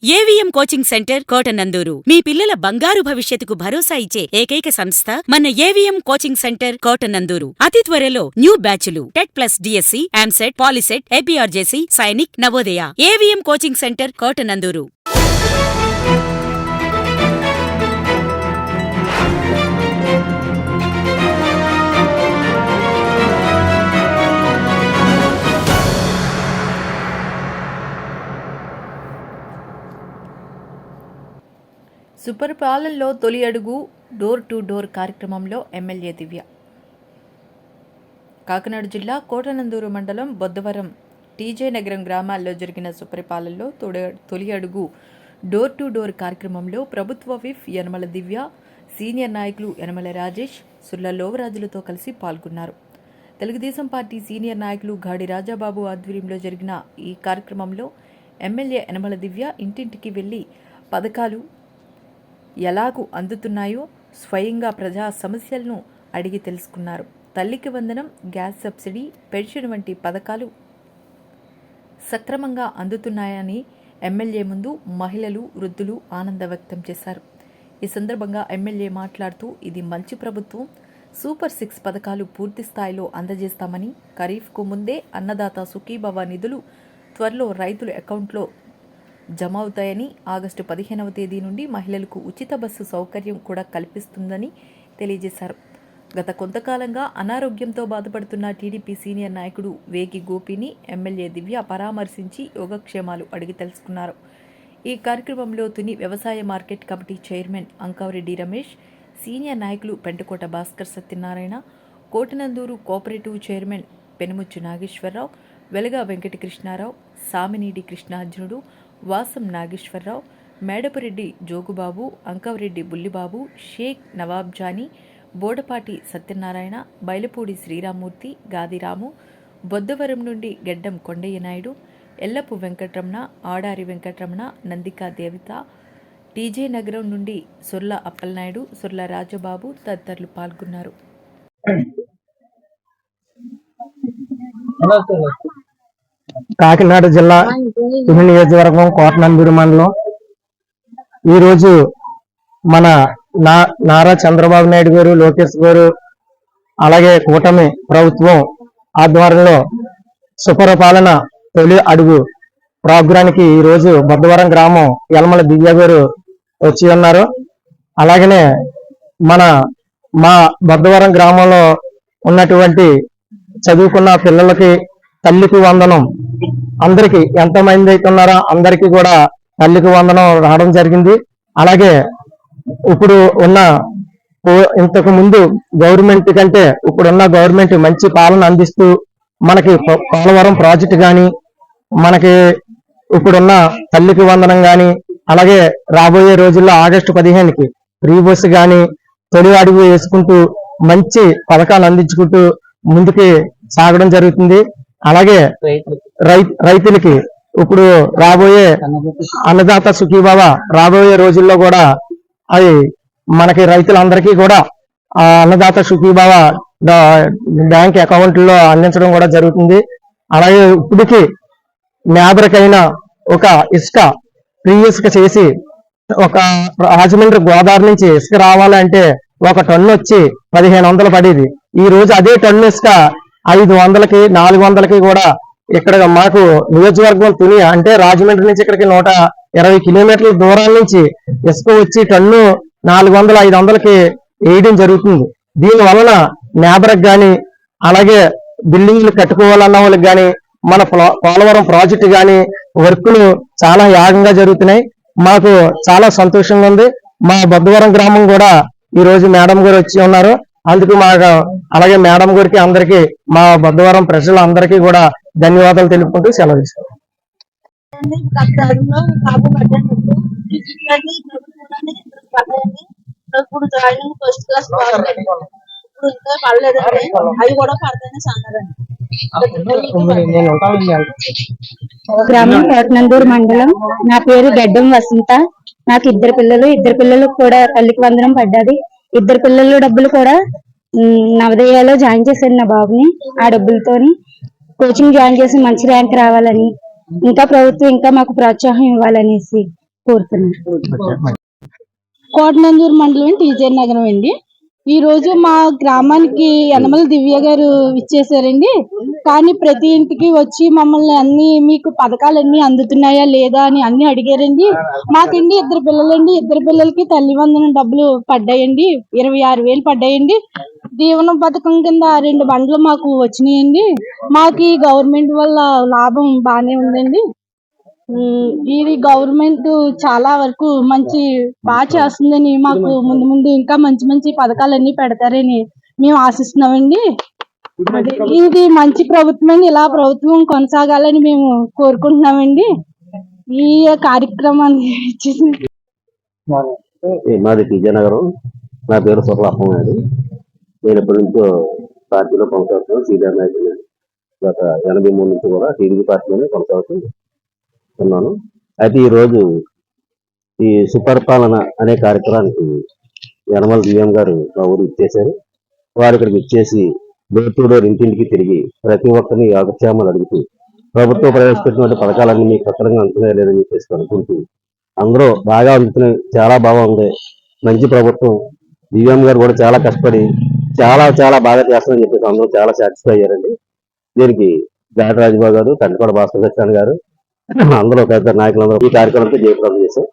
AVM coaching centre Kotananduru మీ పిల్లల బంగారు భవిష్యత్తుకు భరోసా ఇచ్చే ఏకైక సంస్థ మన ఏవిఎం కోచింగ్ సెంటర్ కోటనందూరు. అతి త్వరలో న్యూ బ్యాచ్లు టెట్ ప్లస్ డిఎస్సి, ఆమ్సెట్, POLYCET, APRJC, Sainik, Navodaya. AVM coaching centre Kotananduru. సుపరిపాలనలో తొలి అడుగు డోర్ టు డోర్ కార్యక్రమంలో ఎమ్మెల్యే దివ్య. కాకినాడ జిల్లా కోటనందూరు మండలం బొద్దవరం, టీజే నగరం గ్రామాల్లో జరిగిన సుపరిపాలనలో తొలి అడుగు డోర్ టు డోర్ కార్యక్రమంలో ప్రభుత్వ విప్ యనమల దివ్య, సీనియర్ నాయకులు యనమల రాజేష్, సుర్ల లోవరాజులతో కలిసి పాల్గొన్నారు. తెలుగుదేశం పార్టీ సీనియర్ నాయకులు గాడి రాజాబాబు ఆధ్వర్యంలో జరిగిన ఈ కార్యక్రమంలో ఎమ్మెల్యే యనమల దివ్య ఇంటింటికి వెళ్లి పథకాలు ఎలాగూ అందుతున్నాయో స్వయంగా ప్రజా సమస్యలను అడిగి తెలుసుకున్నారు. తల్లికి వందనం, గ్యాస్ సబ్సిడీ, పెన్షన్ వంటి పథకాలు సక్రమంగా అందుతున్నాయని ఎమ్మెల్యే ముందు మహిళలు, వృద్ధులు ఆనందం వ్యక్తం చేశారు. ఈ సందర్భంగా ఎమ్మెల్యే మాట్లాడుతూ, ఇది మంచి ప్రభుత్వం, సూపర్ 6 పథకాలు పూర్తి స్థాయిలో అందజేస్తామని, ఖరీఫ్కు ముందే అన్నదాత సుఖీభవ నిధులు త్వరలో రైతుల అకౌంట్లో జమ అవుతాయని, ఆగస్టు 15వ తేదీ నుండి మహిళలకు ఉచిత బస్సు సౌకర్యం కూడా కల్పిస్తుందని తెలియజేశారు. గత కొంతకాలంగా అనారోగ్యంతో బాధపడుతున్న టీడీపీ సీనియర్ నాయకుడు వేగి గోపిని ఎమ్మెల్యే దివ్య పరామర్శించి యోగక్షేమాలు అడిగి తెలుసుకున్నారు. ఈ కార్యక్రమంలో తుని వ్యవసాయ market committee chairman Ankavareddy Ramesh, senior నాయకులు పెంటకోట భాస్కర్ సత్యనారాయణ, కోటనందూరు కోఆపరేటివ్ చైర్మన్ పెనుముచ్చు నాగేశ్వరరావు, వెలగా వెంకటకృష్ణారావు, సామినీడి కృష్ణార్జునుడు, వాసం నాగేశ్వరరావు, మేడపురెడ్డి జోగుబాబు, అంకవరెడ్డి బుల్లిబాబు, షేక్ నవాబ్ జానీ, బోడపాటి సత్యనారాయణ, బైలపూడి శ్రీరామూర్తి, గాదిరాము, బొద్దవరం నుండి గెడ్డం కొండయ్య నాయుడు, ఎల్లపు వెంకటరమణ, ఆడారి వెంకటరమణ, నందికా దేవిత, టీజే నగరం నుండి సుర్ల అప్పలనాయుడు, సుర్ల రాజబాబు తదితరులు పాల్గొన్నారు. కాకినాడ జిల్లా తుని నియోజకవర్గం కోటనందూరు మండలం ఈరోజు మన నారా చంద్రబాబు నాయుడు గారు, లోకేష్ గారు, అలాగే కూటమి ప్రభుత్వం ఆధ్వర్యంలో సుపరిపాలన తొలి అడుగు ప్రోగ్రానికి ఈరోజు బొద్దవరం గ్రామం యనమల దివ్య గారు వచ్చి ఉన్నారు. అలాగనే మా బొద్దవరం గ్రామంలో ఉన్నటువంటి చదువుకున్న పిల్లలకి తల్లికి వందనం, అందరికి ఎంతమంది అయితే ఉన్నారో అందరికీ కూడా తల్లికి వందనం రావడం జరిగింది. అలాగే ఇప్పుడు ఉన్న ఇంతకు ముందు గవర్నమెంట్ కంటే ఇప్పుడున్న గవర్నమెంట్ మంచి పాలన అందిస్తూ మనకి పోలవరం ప్రాజెక్టు కానీ, మనకి ఇప్పుడున్న తల్లికి వందనం కానీ, అలాగే రాబోయే రోజుల్లో ఆగస్టు 15కి ఫ్రీ బస్సు కానీ తొలి అడుగు వేసుకుంటూ మంచి పథకాలు అందించుకుంటూ ముందుకి సాగడం జరుగుతుంది. అలాగే రైతులకి ఇప్పుడు రాబోయే అన్నదాత సుఖీభవ రాబోయే రోజుల్లో కూడా అది మనకి రైతులందరికీ కూడా అన్నదాత సుఖీభవ బ్యాంక్ అకౌంట్లో అందించడం కూడా జరుగుతుంది. అలాగే ఇప్పటికి నేబరికైన ఒక ఇసుక ఫ్రీ ఇసుక చేసి, ఒక రాజమండ్రి గోదావరి నుంచి ఇసుక రావాలంటే ఒక టన్ను వచ్చి 1500 పడేది. ఈ రోజు అదే టన్ను ఇసుక 500కి 400కి కూడా ఇక్కడ మాకు నియోజకవర్గం తుని అంటే రాజమండ్రి నుంచి ఇక్కడికి 120 కిలోమీటర్ల దూరాల నుంచి ఇసుక వచ్చి టన్ను 400-500కి వేయడం జరుగుతుంది. దీని వలన నేబర్కి కానీ, అలాగే బిల్డింగ్లు కట్టుకోవాలన్న వాళ్ళకి కానీ, మన పోలవరం ప్రాజెక్టు కానీ వర్కులు చాలా యాగంగా జరుగుతున్నాయి. మాకు చాలా సంతోషంగా ఉంది. మా బొద్దవరం గ్రామం కూడా ఈ రోజు మేడం గారు వచ్చి ఉన్నారు. అందుకు అలాగే మేడం గారికి అందరికీ మా బొద్దవరం ప్రజలందరికీ కూడా ధన్యవాదాలు తెలుపుకుంటూ సెలవు తీసుకుంటాం. గ్రామం కోటనందూరు మండలం. నా పేరు గడ్డం వసంత. నాకు ఇద్దరు పిల్లలు కూడా తల్లికి వందనం పడ్డది. ఇద్దరు పిల్లలు డబ్బులు కూడా నవోదయలో జాయిన్ చేశాను నా బాబుని. ఆ డబ్బులతోని కోచింగ్ జాయిన్ చేసి మంచి ర్యాంక్ రావాలని, ఇంకా ప్రభుత్వం ఇంకా మాకు ప్రోత్సాహం ఇవ్వాలనేసి కోరుతున్నాను. కోటనందూరు మండలం టీచర్ నగరం అండి. ఈ రోజు మా గ్రామానికి యనమల దివ్య గారు ఇచ్చేసారండి. కానీ ప్రతి ఇంటికి వచ్చి మమ్మల్ని అన్ని మీకు పథకాలన్నీ అందుతున్నాయా లేదా అని అన్ని అడిగారండి. మాకండి ఇద్దరు పిల్లలండి. ఇద్దరు పిల్లలకి తల్లి వందనం డబ్బులు పడ్డాయండి. 26,000 పడ్డాయండి. దీవెన పథకం కింద 2 బండ్లు మాకు వచ్చినాయండి. మాకు ఈ గవర్నమెంట్ వల్ల లాభం బాగానే ఉందండి. ఇది గవర్నమెంట్ చాలా వరకు బాగా చేస్తుందని, మాకు ముందు ముందు ఇంకా మంచి మంచి పథకాలన్నీ పెడతారని మేము ఆశిస్తున్నామండి. ఇది మంచి ప్రభుత్వం, ఇలా ప్రభుత్వం కొనసాగాలని మేము కోరుకుంటున్నామండి. ఈ కార్యక్రమాన్ని మాది విజయనగరం. నా పేరు సొర్ల అప్పనాయుడు. నేను ఎప్పటి నుంచో పార్టీలో కొనసాగుతున్నాను. సీనియర్ నాయకులు గత 83 నుంచి కూడా టీడీపీ పార్టీలోనే కొనసాగుతున్నాను. అయితే ఈరోజు ఈ సుపరిపాలన అనే కార్యక్రమానికి యనమల దివ్యం గారు మా ఊరు ఇచ్చేశారు. వారు ఇక్కడికి ఇచ్చేసి డోర్ టు డోర్ ఇంటింటికి తిరిగి ప్రతి ఒక్కరిని యోగక్షేమాలు అడుగుతూ ప్రభుత్వం ప్రవేశపెట్టినటువంటి పథకాలన్నీ మీకు సక్రమంగా అందుతున్నాయా లేదని చెప్పేసి అనుకుంటూ అందరూ బాగా అందుతున్నాయి, చాలా బాగుంది, మంచి ప్రభుత్వం, దివ్యం గారు కూడా చాలా కష్టపడి చాలా చాలా బాగా చేస్తారని చెప్పేసి అందరూ చాలా సాటిస్ఫై అయ్యారండి. దీనికి జాట రాజబాబు గారు, కంటకోడ భాస్కర్ గారు, అందరూ ఒక నాయకులందరూ ఈ కార్యక్రమానికి జయప్రదం చేశారు.